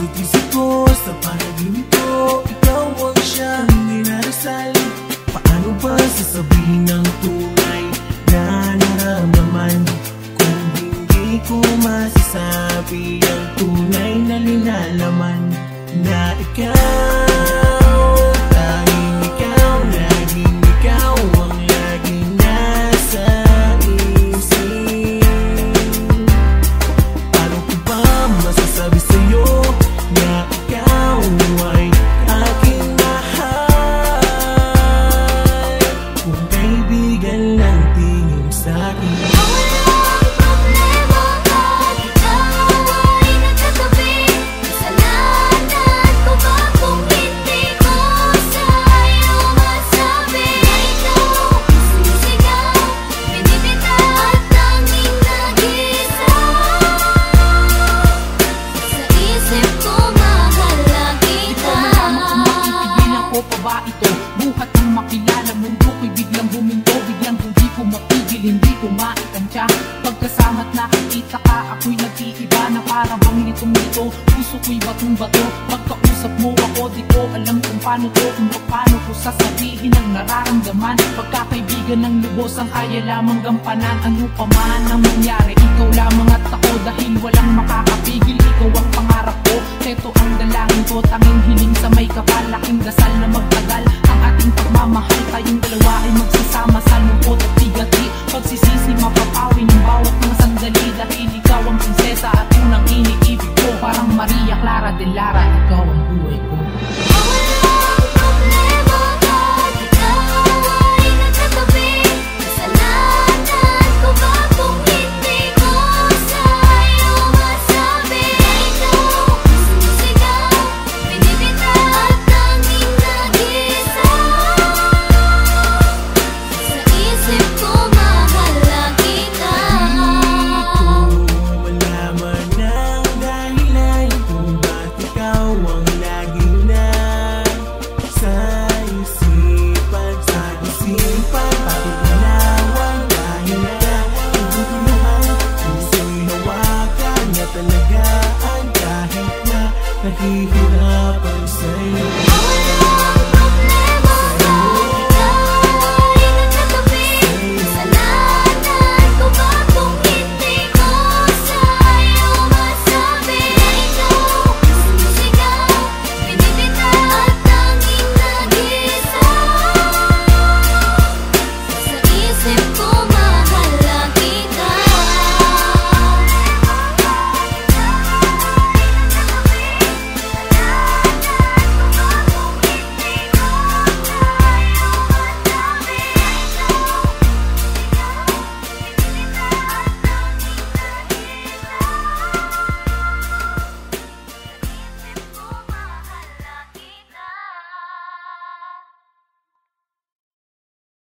Puso't isip ko sa panaginip ko, ikaw ang siyang dinarasal. Paano ba sasabihin ng tunay na nararamdaman kung hindi ko masasabi ang tunay na linalaman na ikaw, tanging ikaw, laging ikaw ang laging nasa isip. Paano ko ba masasabi sa'yo na ikaw ay aking mahal kung kaibigan lang tingin sa'kin? Buhat ng makilala mundo ko'y biglang buminto, biglang hindi ko mapigil, hindi ko maitansya. Pagkasama't nakikita ka, ako'y nag-iiba na para bang nitong-nito. Puso ko'y batong-bato, pagkausap mo ako, di ko alam kung paano to, kung paano ko sasabihin ang nararamdaman. Pagkakaibigan ng lubos ang kaya lamang gampanan. Ano pa man ang mangyari, ikaw lamang at ako, dahil walang makakapigil, ikaw ang pangarap ko. Ito ang dalangin ko, tanging hiling sa may kapal, laking dasal na magtagal ang ating pagmamahal. Tayong dalawa ay magsasama sa lungkot at bigati. Pagsisisi mapapawi ng bawat mga sandali, dahil ikaw ang prinsesa at unang iniibig ko. Parang Maria Clara de Lara, ikaw ang buhay ko. Nahihirapan sa'yo.